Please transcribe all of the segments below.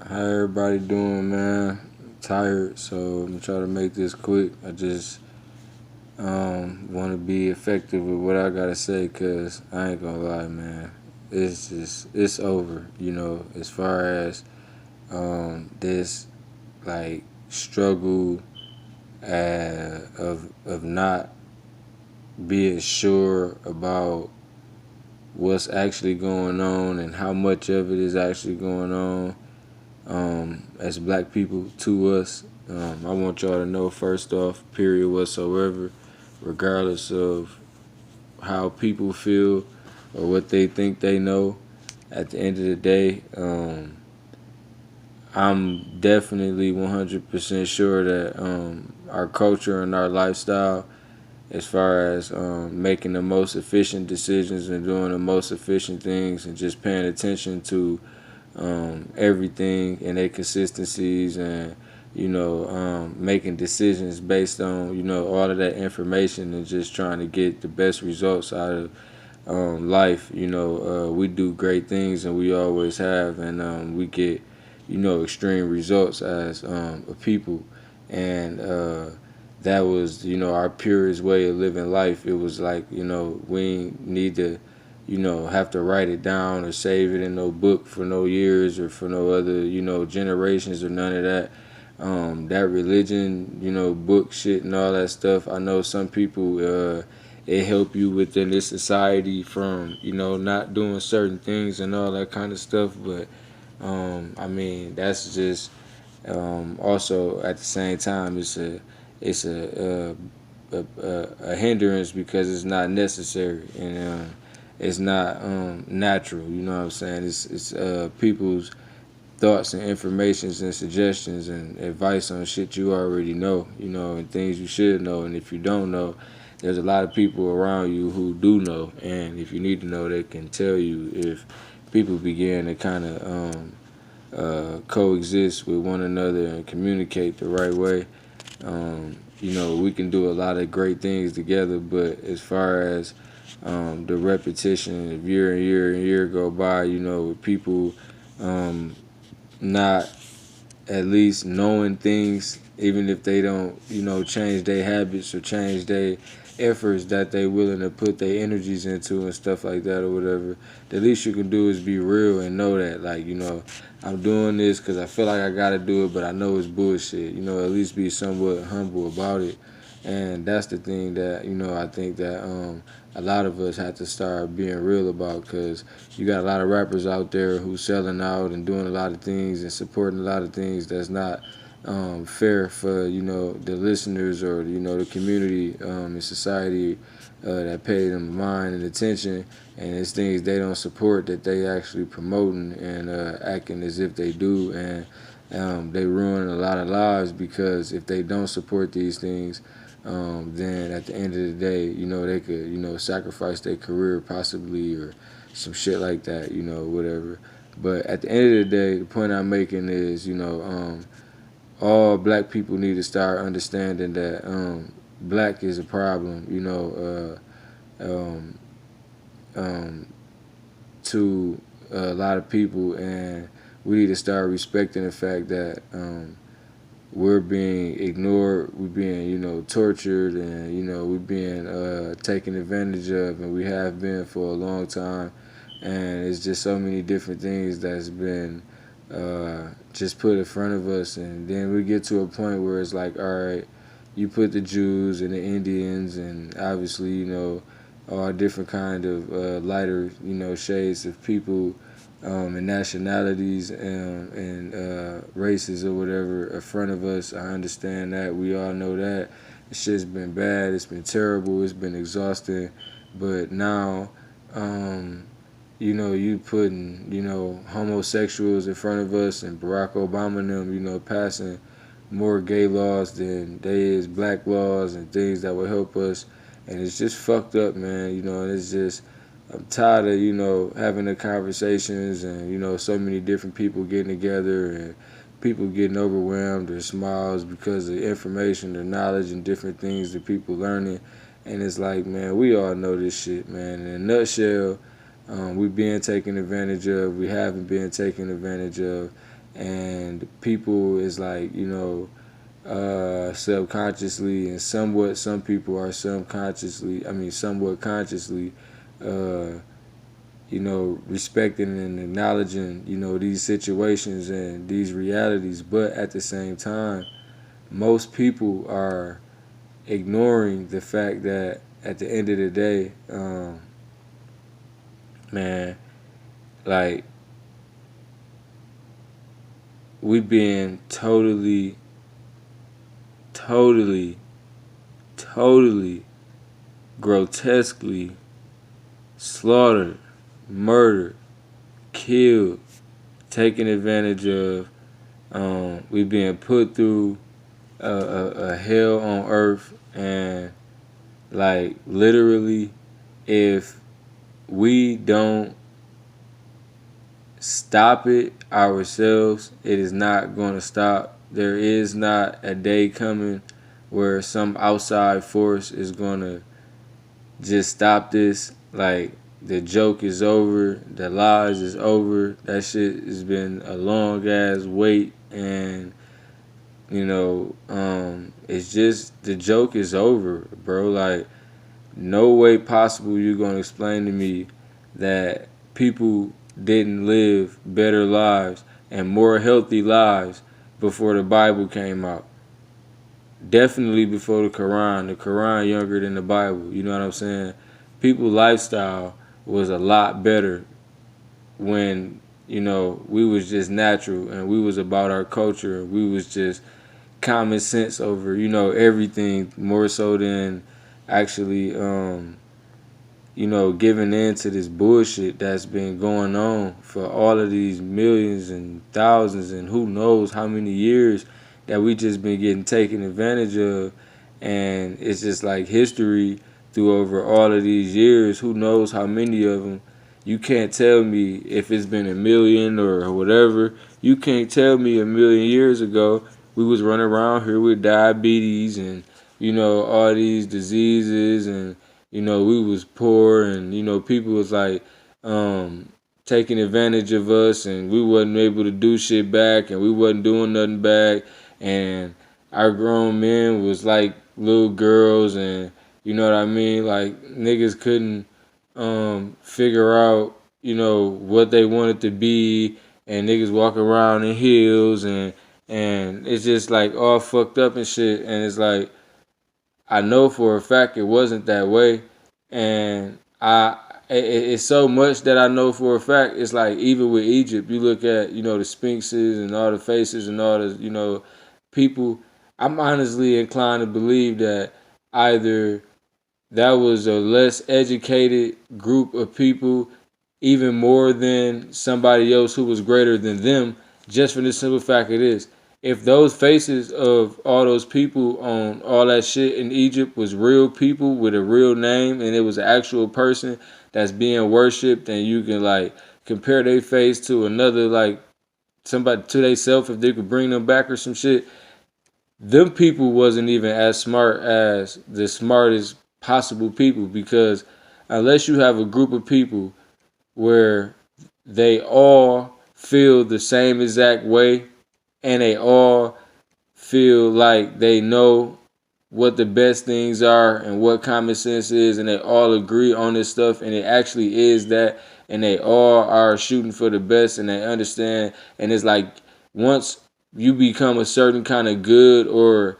How everybody doing, man? Tired, so I'm gonna try to make this quick. I just want to be effective with what I gotta say, cause I ain't gonna lie, man. It's over. As far as this like struggle of not being sure about what's actually going on and how much of it is actually going on as black people to us. I want y'all to know first off, period whatsoever, regardless of how people feel or what they think they know, at the end of the day, I'm definitely 100% sure that our culture and our lifestyle, as far as making the most efficient decisions and doing the most efficient things and just paying attention to everything and their consistencies and making decisions based on all of that information and just trying to get the best results out of life. We do great things and we always have, and we get extreme results as a people, and that was our purest way of living life. It was like we need to have to write it down or save it in no book for no years or for no other, generations or none of that. That religion, book shit and all that stuff. I know some people, it help you within this society from, not doing certain things and all that kind of stuff. But, I mean, that's just, also at the same time, it's a hindrance because it's not necessary, and it's not natural. You know what I'm saying? It's people's thoughts and informations and suggestions and advice on shit you already know, and things you should know. And if you don't know, there's a lot of people around you who do know. And if you need to know, they can tell you. If people begin to kind of coexist with one another and communicate the right way, we can do a lot of great things together. But as far as the repetition of year and year and year go by, with people not at least knowing things, even if they don't, change their habits or change their efforts that they willing to put their energies into and stuff like that or whatever. The least you can do is be real and know that, like, I'm doing this because I feel like I got to do it, but I know it's bullshit. At least be somewhat humble about it. And that's the thing that, I think that a lot of us have to start being real about, because you got a lot of rappers out there who selling out and doing a lot of things and supporting a lot of things that's not fair for, the listeners or, the community and society that pay them mind and attention. And it's things they don't support that they actually promoting and acting as if they do. And they ruin a lot of lives, because if they don't support these things, then at the end of the day, they could, sacrifice their career possibly or some shit like that, whatever. But at the end of the day, the point I'm making is, all black people need to start understanding that black is a problem, to a lot of people, and we need to start respecting the fact that we're being ignored, we're being, tortured, and, we're being taken advantage of, and we have been for a long time. And it's just so many different things that's been just put in front of us. And then we get to a point where it's like, all right, you put the Jews and the Indians and obviously, all different kind of lighter, shades of people and nationalities and races or whatever in front of us. I understand that. We all know that. The shit's been bad. It's been terrible. It's been exhausting. But now, you putting, homosexuals in front of us, and Barack Obama and them, passing more gay laws than they is black laws and things that would help us. And it's just fucked up, man. And it's just, I'm tired of, having the conversations and, so many different people getting together and people getting overwhelmed or smiles because of information or knowledge and different things that people learning. And it's like, man, we all know this shit, man. In a nutshell, we being taken advantage of. We haven't been taken advantage of. and people is like, subconsciously and somewhat, some people are somewhat consciously, uh, respecting and acknowledging, these situations and these realities. But at the same time, most people are ignoring the fact that at the end of the day, man, like, we being totally, totally, totally, grotesquely slaughtered, murdered, killed, taken advantage of. We being put through a hell on earth, and like literally, if we don't stop it ourselves, it is not going to stop. There is not a day coming where some outside force is going to just stop this. Like, the joke is over, the lies is over. That shit has been a long ass wait, and it's just, the joke is over, bro. Like, no way possible you're gonna explain to me that people didn't live better lives and more healthy lives before the Bible came out. Definitely before the Quran. The Quran younger than the Bible. You know what I'm saying? People's lifestyle was a lot better when, we was just natural and we was about our culture. We was just common sense over, everything, more so than actually giving in to this bullshit that's been going on for all of these millions and thousands and who knows how many years that we just been getting taken advantage of. And it's just like history through over all of these years, who knows how many of them. You can't tell me if it's been a million or whatever. You can't tell me a million years ago we was running around here with diabetes and all these diseases, and we was poor, and people was like taking advantage of us, and we wasn't able to do shit back, and we wasn't doing nothing back, and our grown men was like little girls, and you know what I mean, like niggas couldn't figure out what they wanted to be, and niggas walk around in heels, and it's just like all fucked up and shit. And it's like, I know for a fact it wasn't that way, and it's so much that I know for a fact. It's like, even with Egypt, you look at the sphinxes and all the faces and all the people. I'm honestly inclined to believe that either that was a less educated group of people, even more than somebody else who was greater than them, just for the simple fact it is. If those faces of all those people on all that shit in Egypt was real people with a real name, and it was an actual person that's being worshipped, and you can like compare their face to another, like somebody to themselves, if they could bring them back or some shit, them people wasn't even as smart as the smartest possible people. Because unless you have a group of people where they all feel the same exact way, and they all feel like they know what the best things are and what common sense is, and they all agree on this stuff, and it actually is that, and they all are shooting for the best, and they understand. And it's like, once you become a certain kind of good or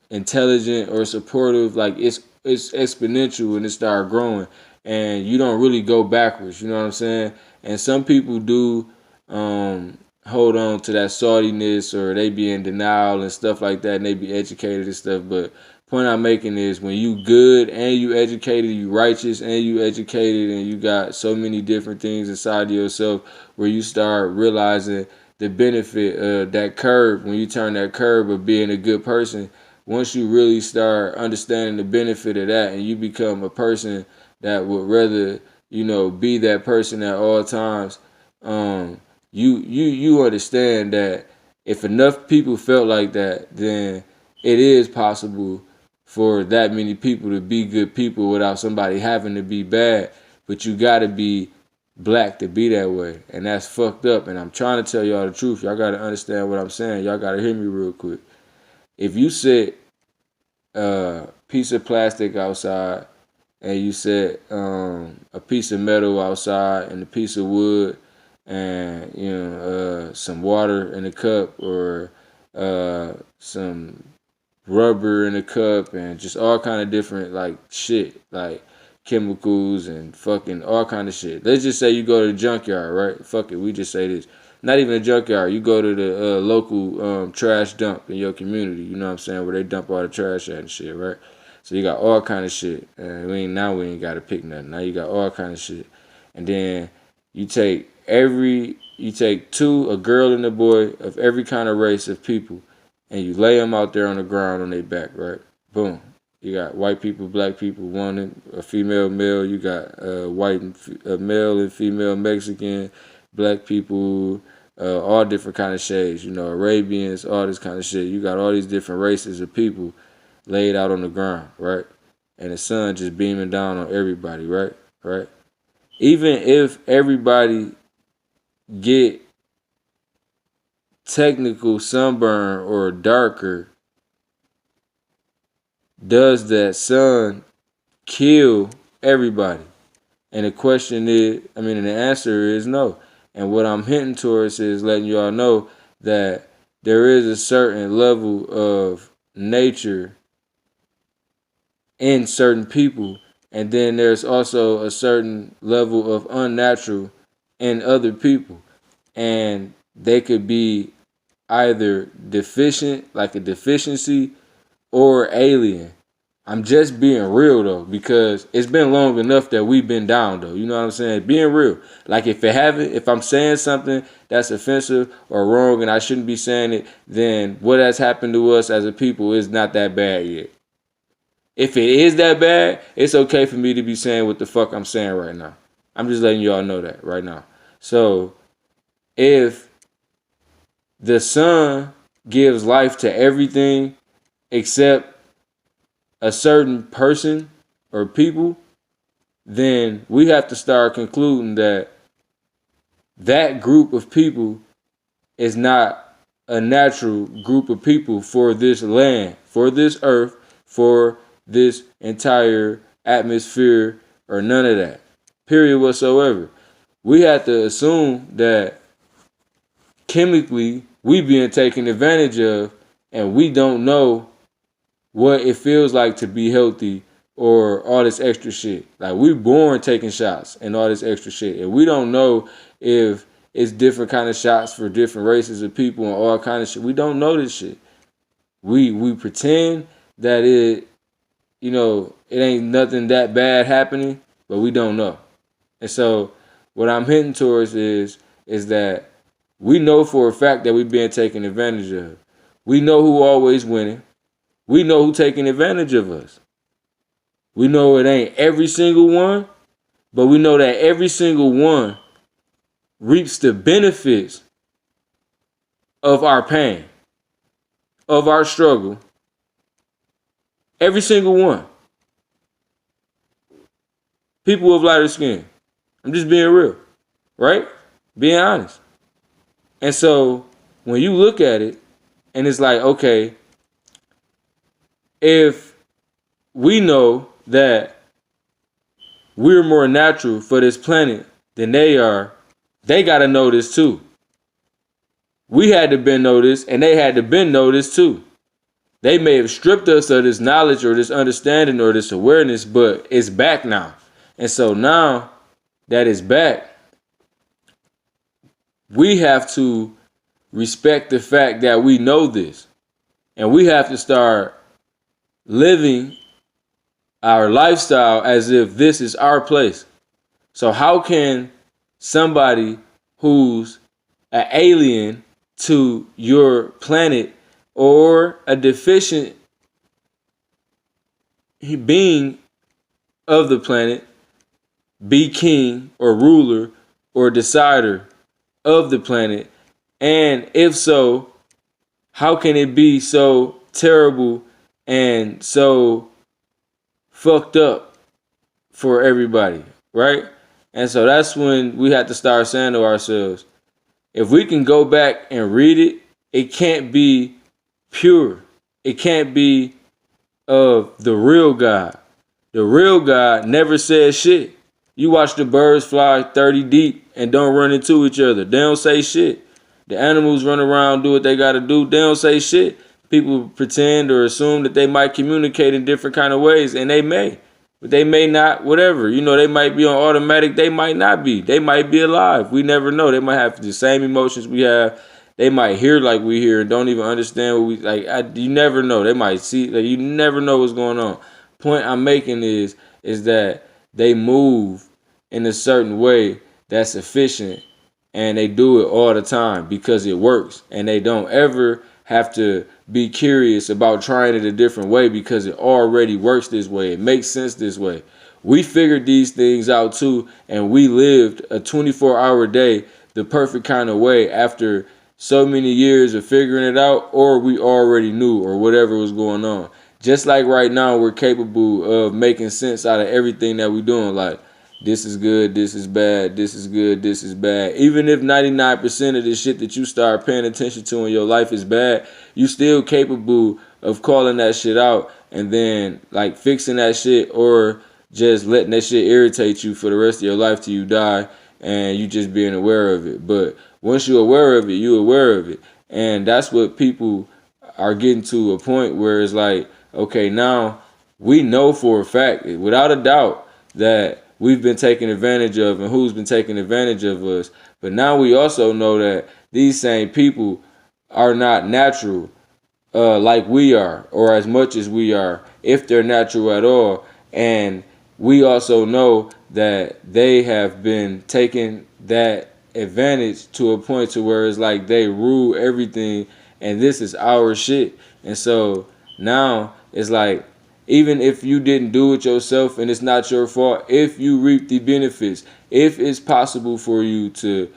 intelligent or supportive, like it's exponential, and it start growing, and you don't really go backwards. You know what I'm saying? And some people do hold on to that saltiness, or they be in denial and stuff like that, and they be educated and stuff. But point I'm making is, when you good and you educated, you righteous and you educated, and you got so many different things inside of yourself, where you start realizing the benefit of that curve. When you turn that curve of being a good person, once you really start understanding the benefit of that, and you become a person that would rather be that person at all times, you understand that if enough people felt like that, then it is possible for that many people to be good people without somebody having to be bad. But you gotta be black to be that way, and that's fucked up. And I'm trying to tell y'all the truth. Y'all gotta understand what I'm saying. Y'all gotta hear me real quick. If you set a piece of plastic outside, and you set a piece of metal outside, and a piece of wood, and some water in a cup, or some rubber in a cup, and just all kind of different like shit, like chemicals and fucking all kind of shit. Let's just say you go to the junkyard, right? Fuck it, we just say this. Not even a junkyard. You go to the local trash dump in your community. You know what I'm saying? Where they dump all the trash at and shit, right? So you got all kind of shit. And we ain't got to pick nothing. Now you got all kind of shit. And then you take a girl and a boy of every kind of race of people, and you lay them out there on the ground on their back, right? Boom. You got white people, black people, one a female, male. You got male and female, Mexican, black people, all different kind of shades. Arabians, all this kind of shit. You got all these different races of people laid out on the ground, right? And the sun just beaming down on everybody, right? Right. Even if everybody get technical sunburn or darker, does that sun kill everybody? And the answer is no. And what I'm hinting towards is letting y'all know that there is a certain level of nature in certain people, and then there's also a certain level of unnatural in other people. And they could be either deficient, like a deficiency, or alien. I'm just being real though, because it's been long enough that we've been down though. You know what I'm saying? Being real. Like if I'm saying something that's offensive or wrong and I shouldn't be saying it, then what has happened to us as a people is not that bad yet. If it is that bad, it's okay for me to be saying what the fuck I'm saying right now. I'm just letting y'all know that right now. So if the sun gives life to everything except a certain person or people, then we have to start concluding that that group of people is not a natural group of people for this land, for this earth, for this entire atmosphere, or none of that. Period whatsoever. We have to assume that chemically we being taken advantage of, and we don't know what it feels like to be healthy or all this extra shit. Like, we born taking shots and all this extra shit, and we don't know if it's different kind of shots for different races of people and all kind of shit. We don't know this shit. We pretend that it ain't nothing that bad happening, but we don't know. And so what I'm hinting towards is that we know for a fact that we're being taken advantage of. We know who always winning. We know who taking advantage of us. We know it ain't every single one, but we know that every single one reaps the benefits of our pain, of our struggle. Every single one. People with lighter skin. I'm just being real, right? Being honest. And so when you look at it, and it's like, okay, if we know that we're more natural for this planet than they are, they got to know this too. We had to been know this, and they had to been know this too. They may have stripped us of this knowledge or this understanding or this awareness, but it's back now. And so now that it's back, we have to respect the fact that we know this. And we have to start living our lifestyle as if this is our place. So how can somebody who's an alien to your planet or a deficient being of the planet be king or ruler or decider of the planet? And if so, how can it be so terrible and so fucked up for everybody, right? And so that's when we have to start saying to ourselves, if we can go back and read it, it can't be pure. It can't be of the real God. The real God never says shit. You watch the birds fly 30 deep and don't run into each other. They don't say shit. The animals run around, do what they gotta do. They don't say shit. People pretend or assume that they might communicate in different kind of ways, and they may. But they may not, whatever. You know, they might be on automatic. They might not be. They might be alive. We never know. They might have the same emotions we have. They might hear like we hear and don't even understand what we like. You never know. They might see. Like, you never know what's going on. Point I'm making is that they move in a certain way that's efficient, and they do it all the time because it works, and they don't ever have to be curious about trying it a different way because it already works this way. It makes sense this way. We figured these things out too, and we lived a 24-hour day the perfect kind of way after so many years of figuring it out, or we already knew, or whatever was going on. Just like right now, we're capable of making sense out of everything that we're doing. Like, this is good, this is bad, this is good, this is bad. Even if 99% of the shit that you start paying attention to in your life is bad, you still capable of calling that shit out and then like fixing that shit, or just letting that shit irritate you for the rest of your life till you die, and you just being aware of it. But once you're aware of it, you're aware of it. And that's what people are getting to a point where it's like, okay, now we know for a fact, without a doubt, that we've been taken advantage of and who's been taking advantage of us. But now we also know that these same people are not natural like we are, or as much as we are, if they're natural at all. And we also know that they have been taking that advantage to a point to where it's like they rule everything, and this is our shit. And so now it's like, even if you didn't do it yourself and it's not your fault, if you reap the benefits, if it's possible for you to,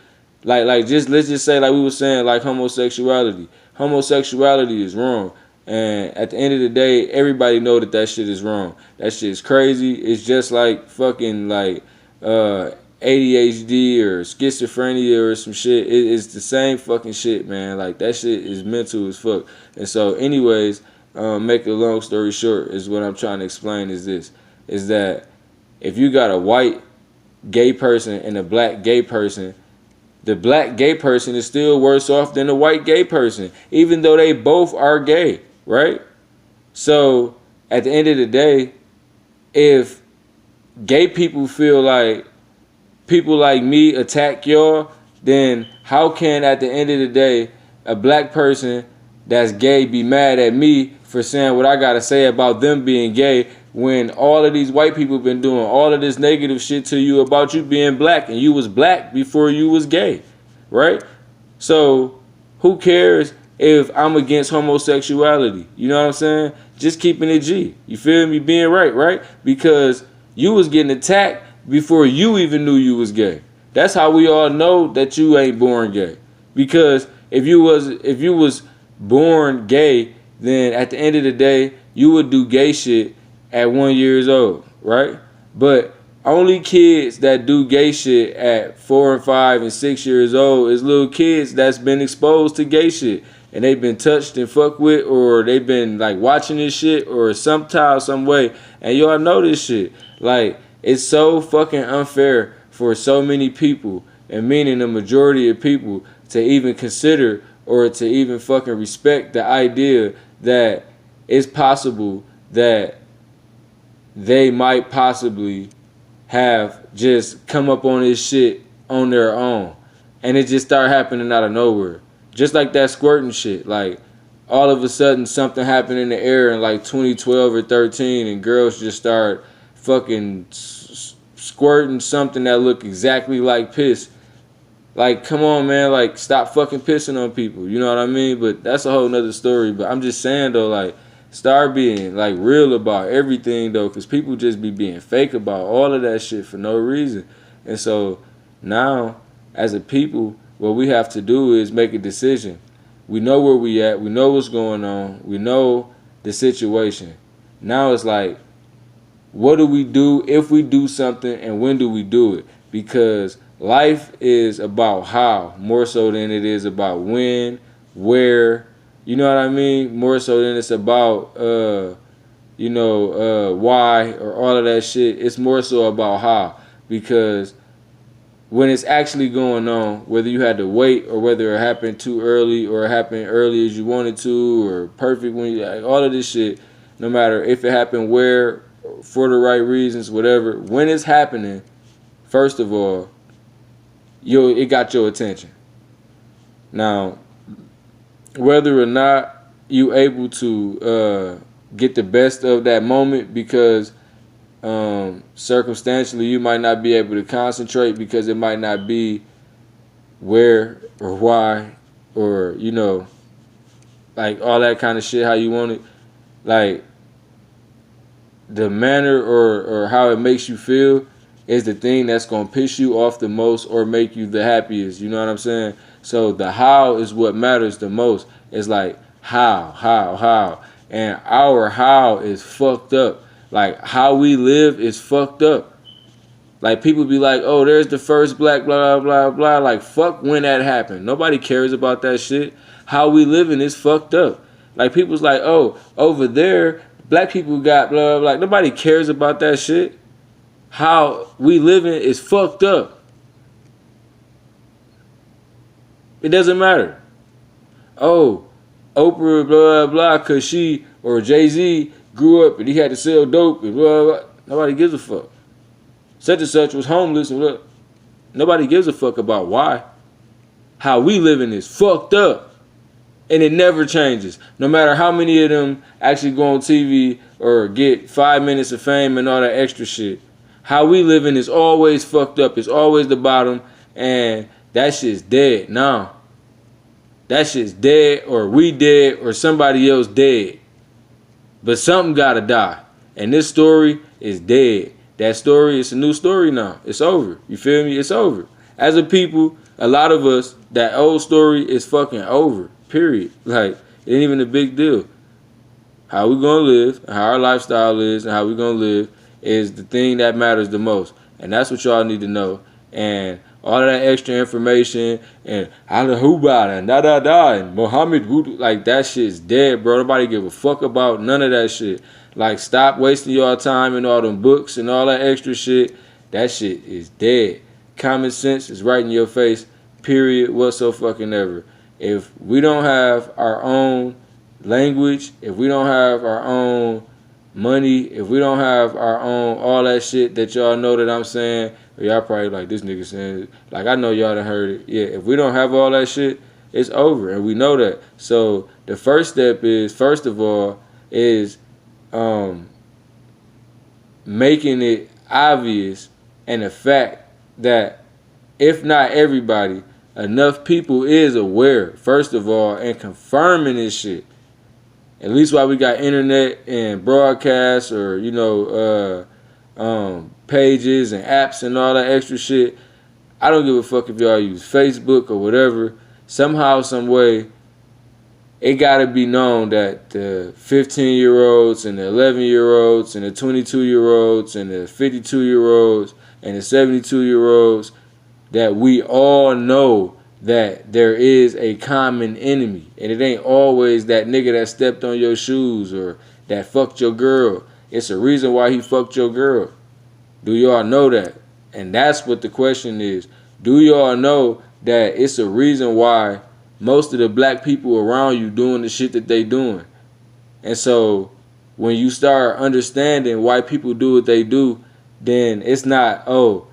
like just let's just say, like we were saying, like homosexuality. Homosexuality is wrong, and at the end of the day, everybody know that shit is wrong. That shit is crazy. It's just like fucking like ADHD or schizophrenia or some shit. It's the same fucking shit, man. Like, that shit is mental as fuck. And so, anyways, make a long story short, is what I'm trying to explain is this, is that if you got a white gay person and a black gay person, the black gay person is still worse off than the white gay person, even though they both are gay, right? So at the end of the day, if gay people feel like people like me attack y'all, then how can at the end of the day a black person that's gay be mad at me for saying what I gotta say about them being gay, when all of these white people been doing all of this negative shit to you about you being black, and you was black before you was gay, right? So who cares if I'm against homosexuality? You know what I'm saying? Just keeping it G. You feel me? Being right? Because you was getting attacked before you even knew you was gay. That's how we all know that you ain't born gay. Because if you was born gay, then at the end of the day, you would do gay shit at 1 year old, right? But only kids that do gay shit at 4 and 5 and 6 years old is little kids that's been exposed to gay shit, and they've been touched and fucked with, or they've been like watching this shit or sometime, some way, and y'all know this shit. Like, it's so fucking unfair for so many people, and meaning the majority of people, to even consider or to even fucking respect the idea that it's possible that they might possibly have just come up on this shit on their own, and it just start happening out of nowhere. Just like that squirting shit. Like, all of a sudden something happened in the air in like 2012 or 13, and girls just start fucking squirting something that looked exactly like piss. Like, come on, man. Like, stop fucking pissing on people. You know what I mean? But that's a whole nother story. But I'm just saying, though, like, start being, like, real about everything, though, because people just be being fake about all of that shit for no reason. And so now, as a people, what we have to do is make a decision. We know where we at. We know what's going on. We know the situation. Now it's like, what do we do if we do something, and when do we do it? because life is about how more so than it is about when, where, you know what I mean? More so than it's about why or all of that shit. It's more so about how, because when it's actually going on, whether you had to wait or whether it happened too early or it happened early as you wanted to or perfect when you like, all of this shit, no matter if it happened where, for the right reasons, whatever, when it's happening, first of all, it got your attention. Now, whether or not you able to get the best of that moment because circumstantially you might not be able to concentrate because it might not be where or why or like all that kind of shit how you want it, like the manner or how it makes you feel is the thing that's going to piss you off the most or make you the happiest. You know what I'm saying? So the how is what matters the most. It's like how. And our how is fucked up. Like how we live is fucked up. Like people be like, oh, there's the first black blah, blah, blah, blah. Like fuck when that happened. Nobody cares about that shit. How we living is fucked up. Like people's like, oh, over there, black people got blah, blah, blah. Nobody cares about that shit. How we living is fucked up. It doesn't matter. Oh, Oprah, blah, blah, because she or Jay-Z grew up and he had to sell dope and blah, blah. Nobody gives a fuck. Such and such was homeless and blah. Nobody gives a fuck about why. How we living is fucked up. And it never changes. No matter how many of them actually go on TV or get 5 minutes of fame and all that extra shit. How we living is always fucked up. It's always the bottom. And that shit's dead now. That shit's dead or we dead or somebody else dead. But something gotta die. And this story is dead. That story is a new story now. It's over. You feel me? It's over. As a people, a lot of us, that old story is fucking over. Period. Like, it ain't even a big deal. How we gonna live, and how our lifestyle is, and how we gonna live is the thing that matters the most. And that's what y'all need to know. And all of that extra information and Al-Huba and da and Muhammad Voodoo, like that shit's dead, bro. Nobody give a fuck about none of that shit. Like, stop wasting your time in all them books and all that extra shit. That shit is dead. Common sense is right in your face, period, whatsoever. If we don't have our own language, if we don't have our own money, if we don't have our own all that shit that y'all know that I'm saying, or y'all probably like, this nigga saying it. Like, I know y'all done heard it. Yeah, if we don't have all that shit, it's over, and we know that. So the first step is, first of all, is making it obvious and the fact that if not everybody, enough people is aware, first of all, and confirming this shit. At least while we got internet and broadcasts or, pages and apps and all that extra shit. I don't give a fuck if y'all use Facebook or whatever. Somehow, some way, it gotta be known that the 15-year-olds and the 11-year-olds and the 22-year-olds and the 52-year-olds and the 72-year-olds, that we all know that there is a common enemy. And it ain't always that nigga that stepped on your shoes or that fucked your girl. It's a reason why he fucked your girl. Do y'all know that? And that's what the question is. Do y'all know that it's a reason why most of the black people around you doing the shit that they doing? And so when you start understanding why people do what they do, then it's not, oh,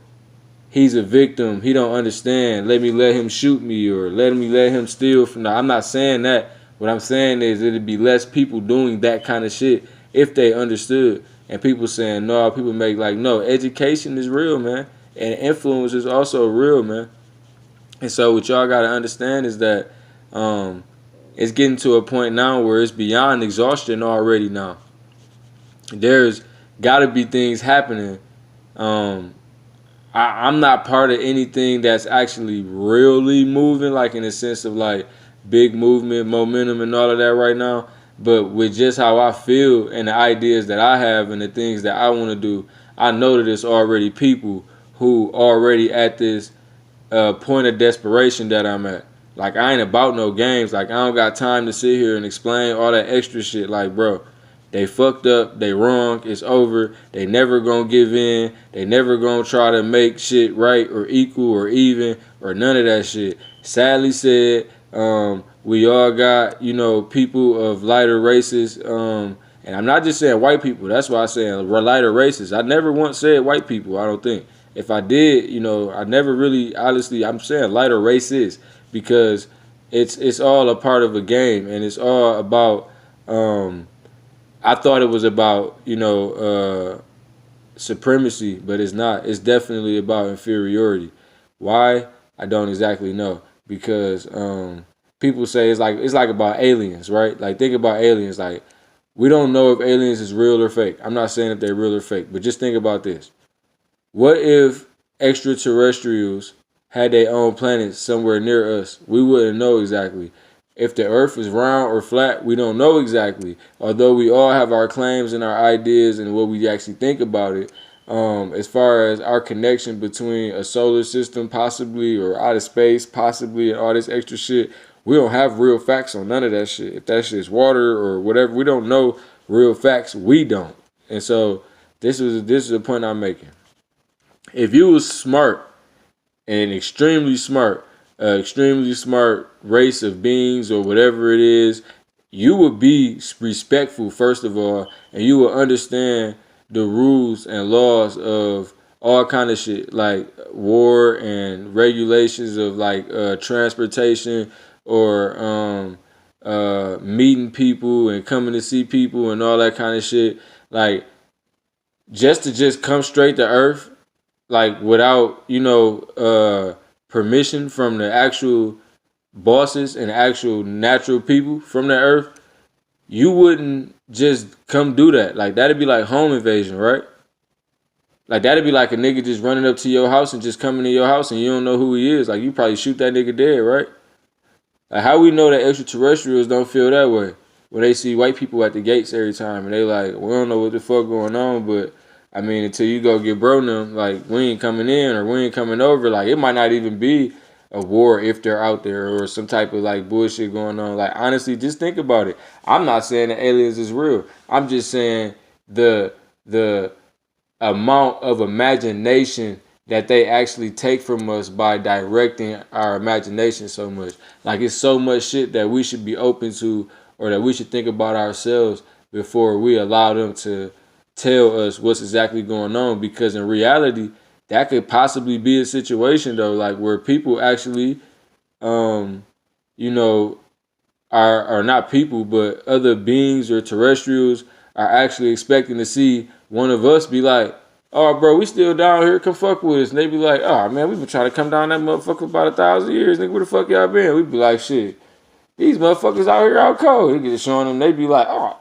he's a victim, he don't understand, let him shoot me or let him steal from. No, I'm not saying that. What I'm saying is it'd be less people doing that kind of shit if they understood. And people saying, no, people make like, no, education is real, man. And influence is also real, man. And so what y'all got to understand is that it's getting to a point now where it's beyond exhaustion already now. There's got to be things happening. I'm not part of anything that's actually really moving, like in the sense of like big movement, momentum, and all of that right now. But with just how I feel and the ideas that I have and the things that I want to do, I know that it's already people who already at this point of desperation that I'm at. Like I ain't about no games. Like I don't got time to sit here and explain all that extra shit. Like bro, they fucked up. They wrong. It's over. They never gonna give in. They never gonna try to make shit right or equal or even or none of that shit. Sadly said, we all got people of lighter races. And I'm not just saying white people. That's why I say lighter races. I never once said white people. I don't think. If I did, I never really honestly. I'm saying lighter races because it's all a part of a game and it's all about. I thought it was about supremacy, but it's not. It's definitely about inferiority. Why? I don't exactly know because people say it's like about aliens, right? Like think about aliens. Like we don't know if aliens is real or fake. I'm not saying if they're real or fake, but just think about this. What if extraterrestrials had their own planet somewhere near us? We wouldn't know exactly. If the earth is round or flat, we don't know exactly. Although we all have our claims and our ideas and what we actually think about it. As far as our connection between a solar system possibly or outer space possibly and all this extra shit, we don't have real facts on none of that shit. If that shit is water or whatever, we don't know real facts. We don't. And so this is the point I'm making. If you was smart and extremely smart race of beings or whatever it is, you would be respectful first of all, and you will understand the rules and laws of all kind of shit like war and regulations of like transportation or meeting people and coming to see people and all that kind of shit. Like just come straight to Earth like without permission from the actual bosses and actual natural people from the earth, you wouldn't just come do that. Like that'd be like home invasion, right? Like that'd be like a nigga just running up to your house and just coming to your house and you don't know who he is. Like you probably shoot that nigga dead, right? Like how we know that extraterrestrials don't feel that way when they see white people at the gates every time and they like, we don't know what the fuck going on, but I mean, until you go get bro them, like, we ain't coming in or we ain't coming over. Like, it might not even be a war if they're out there or some type of, like, bullshit going on. Like, honestly, just think about it. I'm not saying that aliens is real. I'm just saying the amount of imagination that they actually take from us by directing our imagination so much. Like, it's so much shit that we should be open to or that we should think about ourselves before we allow them to tell us what's exactly going on, because in reality that could possibly be a situation though, like where people actually you know are not people but other beings or terrestrials are actually expecting to see one of us be like, oh bro, we still down here, come fuck with us. And they be like, oh man, we've been trying to come down that motherfucker for about 1,000 years, nigga, where the fuck y'all been? We be like, shit, these motherfuckers out here out cold. They get showing them, they be like, oh,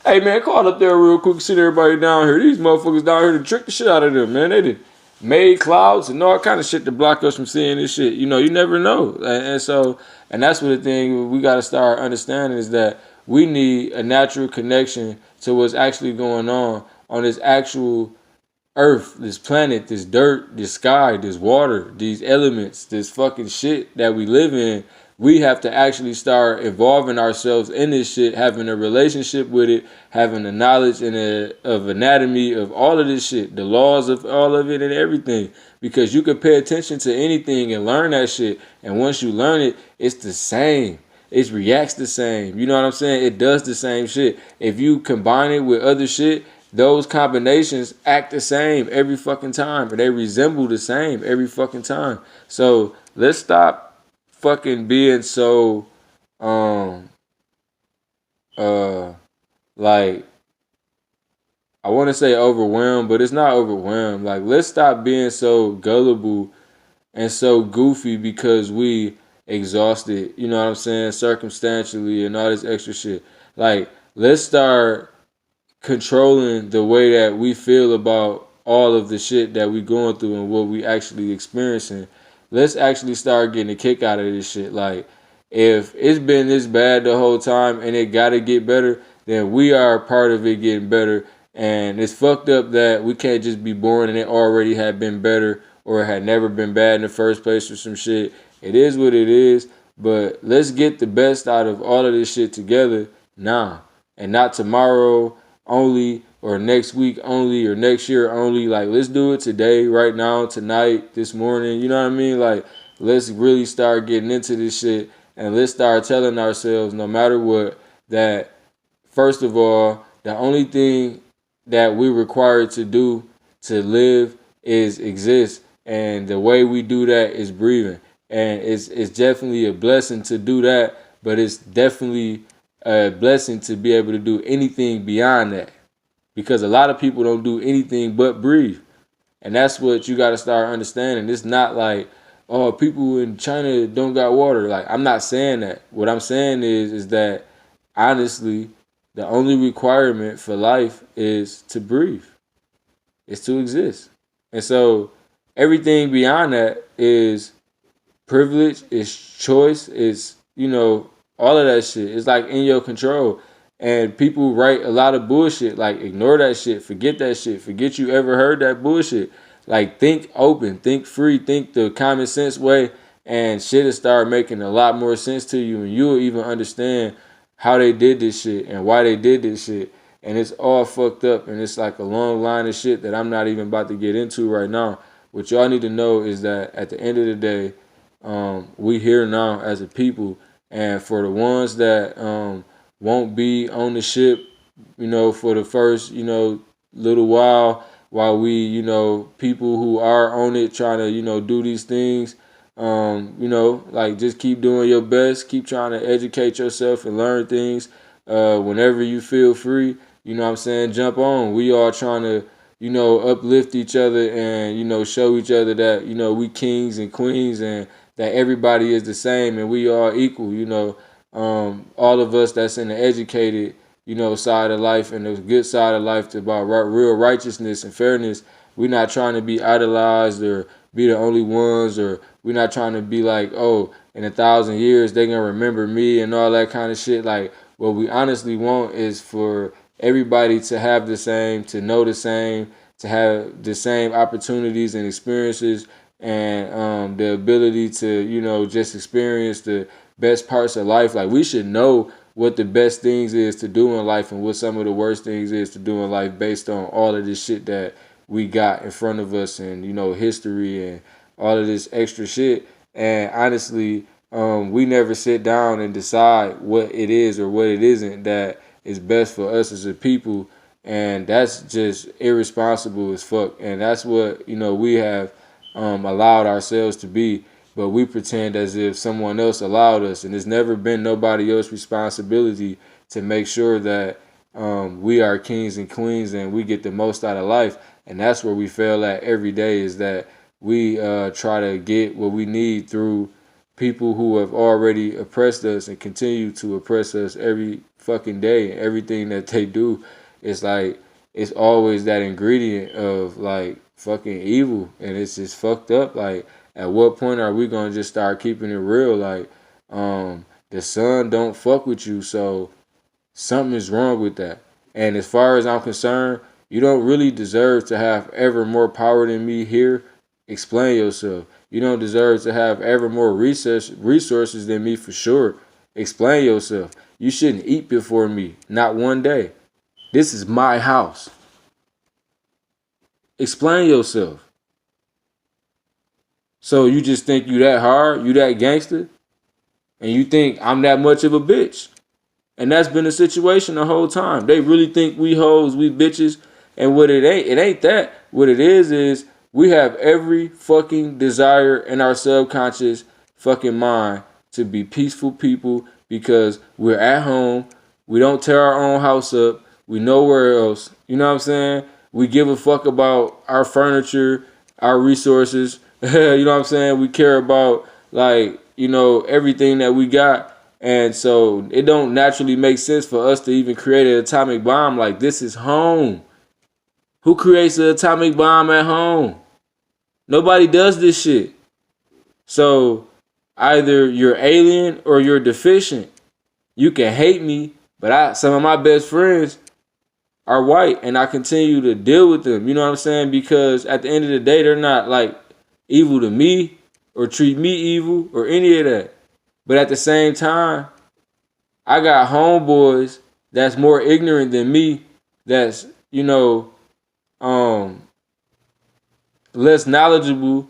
hey man, call up there real quick, sit everybody down here. These motherfuckers down here to trick the shit out of them, man. They did made clouds and all kind of shit to block us from seeing this shit. You never know. And that's what the thing we got to start understanding is that we need a natural connection to what's actually going on this actual earth, this planet, this dirt, this sky, this water, these elements, this fucking shit that we live in. We have to actually start involving ourselves in this shit, having a relationship with it, having the knowledge of anatomy of all of this shit, the laws of all of it and everything. Because you can pay attention to anything and learn that shit. And once you learn it, it's the same. It reacts the same. You know what I'm saying? It does the same shit. If you combine it with other shit, those combinations act the same every fucking time. And they resemble the same every fucking time. So let's stop fucking being so like, I want to say overwhelmed, but it's not overwhelmed. Like, let's stop being so gullible and so goofy because we exhausted, you know what I'm saying, circumstantially and all this extra shit. Like, let's start controlling the way that we feel about all of the shit that we going through and what we actually experiencing. Let's actually start getting a kick out of this shit. Like, if it's been this bad the whole time and it gotta get better, then we are a part of it getting better. And it's fucked up that we can't just be born and it already had been better or it had never been bad in the first place or some shit. It is what it is, but let's get the best out of all of this shit together now and not tomorrow only or next week only or next year only. Like, let's do it today, right now, tonight, this morning. You know what I mean? Like, let's really start getting into this shit and let's start telling ourselves, no matter what, that first of all, the only thing that we're required to do to live is exist. And the way we do that is breathing. And it's definitely a blessing to do that, but it's definitely a blessing to be able to do anything beyond that. Because a lot of people don't do anything but breathe. And that's what you got to start understanding. It's not like, oh, people in China don't got water. Like, I'm not saying that. What I'm saying is that honestly, the only requirement for life is to breathe. It's to exist. And so everything beyond that is privilege, is choice, is, all of that shit. It's like in your control. And people write a lot of bullshit. Like, ignore that shit. Forget that shit. Forget you ever heard that bullshit. Like, think open, think free, think the common sense way, and shit will start making a lot more sense to you. And you'll even understand how they did this shit and why they did this shit. And it's all fucked up. And it's like a long line of shit that I'm not even about to get into right now. What y'all need to know is that at the end of the day, we here now as a people. And for the ones that won't be on the ship, for the first, little while we, people who are on it trying to, do these things, like just keep doing your best, keep trying to educate yourself and learn things. Whenever you feel free, jump on. We are trying to, uplift each other and, show each other that, we kings and queens and that everybody is the same and we are equal, all of us that's in the educated, side of life and the good side of life about real righteousness and fairness. We're not trying to be idolized or be the only ones, or we're not trying to be like, oh, in 1,000 years they're gonna remember me and all that kind of shit. Like, what we honestly want is for everybody to have the same, to know the same, to have the same opportunities and experiences and the ability to, just experience the best parts of life. Like, we should know what the best things is to do in life and what some of the worst things is to do in life based on all of this shit that we got in front of us and, history and all of this extra shit. And honestly, we never sit down and decide what it is or what it isn't that is best for us as a people. And that's just irresponsible as fuck. And that's what, we have allowed ourselves to be. But we pretend as if someone else allowed us. And it's never been nobody else's responsibility to make sure that we are kings and queens and we get the most out of life. And that's where we fail at every day, is that we try to get what we need through people who have already oppressed us and continue to oppress us every fucking day. Everything that they do is like, it's always that ingredient of like fucking evil. And it's just fucked up. Like, at what point are we gonna just start keeping it real? Like, the sun don't fuck with you, so something is wrong with that. And as far as I'm concerned, you don't really deserve to have ever more power than me here. Explain yourself. You don't deserve to have ever more resources than me for sure. Explain yourself. You shouldn't eat before me, not one day. This is my house. Explain yourself. So you just think you that hard, you that gangster, and you think I'm that much of a bitch. And that's been the situation the whole time. They really think we hoes, we bitches, and what it ain't that. What it is we have every fucking desire in our subconscious fucking mind to be peaceful people because we're at home. We don't tear our own house up. We nowhere else. You know what I'm saying? We give a fuck about our furniture, our resources. You know what I'm saying? We care about, like, everything that we got. And so it don't naturally make sense for us to even create an atomic bomb. Like, this is home. Who creates an atomic bomb at home? Nobody does this shit. So either you're alien or you're deficient. You can hate me, but some of my best friends, are white, and I continue to deal with them. You know what I'm saying? Because at the end of the day, they're not like evil to me or treat me evil or any of that. But at the same time, I got homeboys that's more ignorant than me, that's, um less knowledgeable,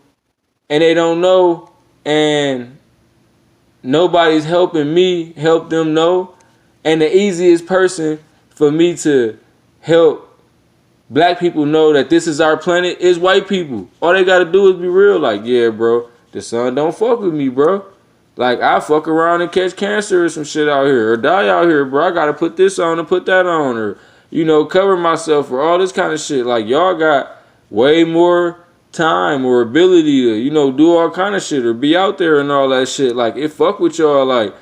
and they don't know, and nobody's helping me help them know. And the easiest person for me to help black people know that this is our planet is white people. All they gotta do is be real. Like, yeah, bro, the sun don't fuck with me, bro. Like, I fuck around and catch cancer or some shit out here, or die out here, bro. I gotta put this on and put that on, or, cover myself, or all this kind of shit. Like, y'all got way more time or ability to, do all kind of shit or be out there and all that shit. Like, it fuck with y'all. Like,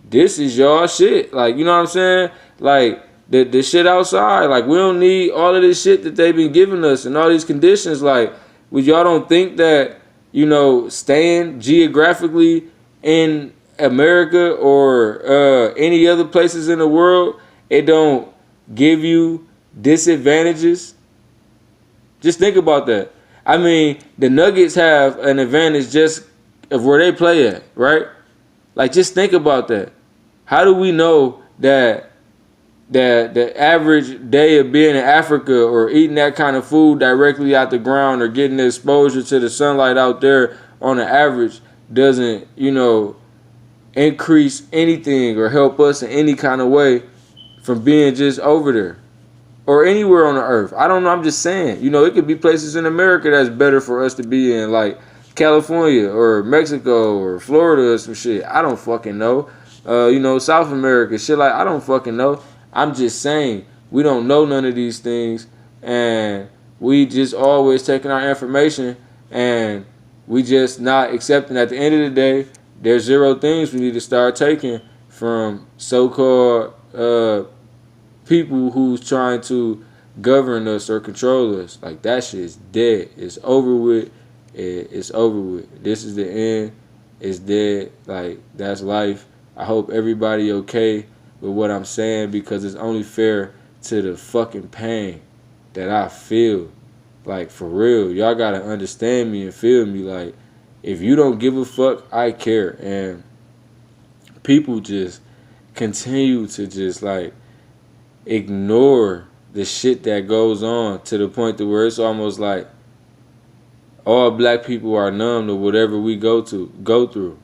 this is y'all shit. Like, you know what I'm saying? Like, the shit outside. Like, we don't need all of this shit that they've been giving us and all these conditions. Like, y'all don't think that, staying geographically in America or any other places in the world, it don't give you disadvantages? Just think about that. I mean, the Nuggets have an advantage just of where they play at, right? Like, just think about that. How do we know that the average day of being in Africa or eating that kind of food directly out the ground or getting the exposure to the sunlight out there on the average doesn't, increase anything or help us in any kind of way from being just over there or anywhere on the earth? I don't know. I'm just saying, it could be places in America that's better for us to be in, like California or Mexico or Florida or some shit. I don't fucking know. South America, shit, like, I don't fucking know. I'm just saying, we don't know none of these things, and we just always taking our information, and we just not accepting. At the end of the day, there's zero things we need to start taking from so-called people who's trying to govern us or control us. Like, that shit is dead. It's over with. It's over with. This is the end. It's dead. Like, that's life. I hope everybody okay with what I'm saying, because it's only fair to the fucking pain that I feel. Like, for real, y'all gotta understand me and feel me. Like, if you don't give a fuck, I care. And people just continue to just, like, ignore the shit that goes on to the point to where it's almost like all black people are numb to whatever we go through.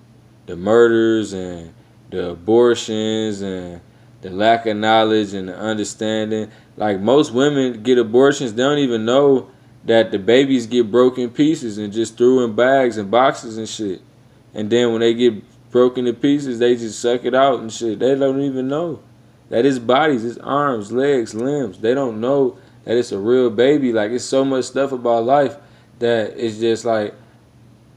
The murders and the abortions and the lack of knowledge and the understanding. Like, most women get abortions, they don't even know that the babies get broken pieces and just threw in bags and boxes and shit. And then when they get broken to pieces, they just suck it out and shit. They don't even know that it's bodies, it's arms, legs, limbs. They don't know that it's a real baby. Like, it's so much stuff about life that it's just like,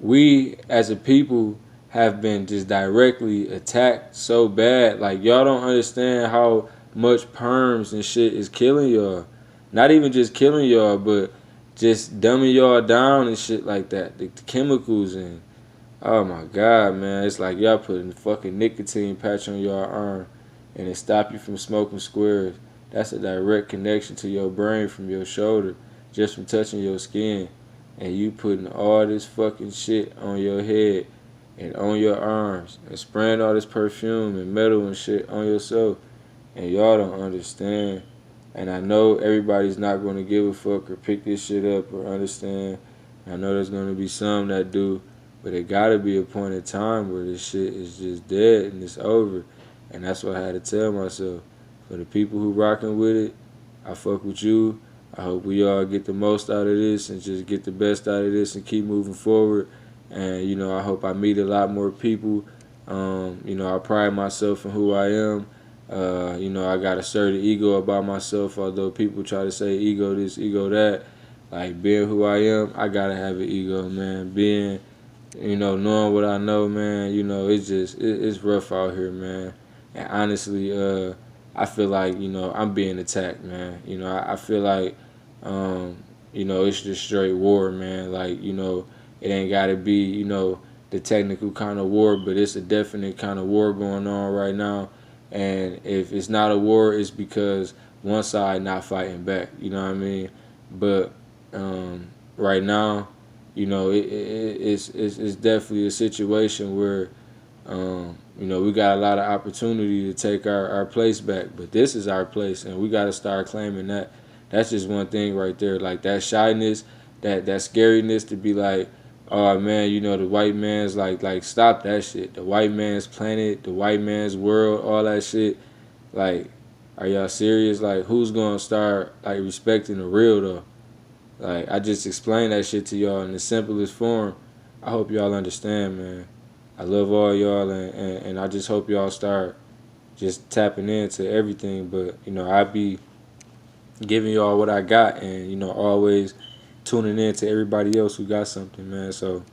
we as a people have been just directly attacked so bad. Like, y'all don't understand how much perms and shit is killing y'all. Not even just killing y'all, but just dumbing y'all down and shit like that. The chemicals and, oh my God, man. It's like y'all putting fucking nicotine patch on your arm and it stop you from smoking squares. That's a direct connection to your brain from your shoulder, just from touching your skin. And you putting all this fucking shit on your head and on your arms and spraying all this perfume and metal and shit on yourself. And y'all don't understand. And I know everybody's not going to give a fuck or pick this shit up or understand. I know there's going to be some that do. But it got to be a point in time where this shit is just dead and it's over. And that's what I had to tell myself. For the people who rocking with it, I fuck with you. I hope we all get the most out of this and just get the best out of this and keep moving forward. And, I hope I meet a lot more people. I pride myself in who I am. I got a certain ego about myself, although people try to say ego this, ego that. Like, being who I am, I got to have an ego, man. Being, knowing what I know, man, it's rough out here, man. And honestly, I feel like, I'm being attacked, man. I feel like, it's just straight war, man. Like, it ain't got to be, the technical kind of war, but it's a definite kind of war going on right now. And if it's not a war, it's because one side not fighting back. You know what I mean? But right now, it's definitely a situation where we got a lot of opportunity to take our place back, but this is our place, and we got to start claiming that. That's just one thing right there. Like that shyness, that scariness to be like, oh man, the white man's like stop that shit. The white man's planet, the white man's world, all that shit. Like, are y'all serious? Like, who's gonna start like respecting the real though? Like, I just explained that shit to y'all in the simplest form. I hope y'all understand, man. I love all y'all, and I just hope y'all start just tapping into everything. But, I be giving y'all what I got and, always tuning in to everybody else who got something, man. So,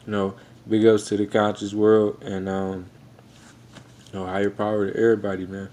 you know, big ups to the conscious world and, higher power to everybody, man.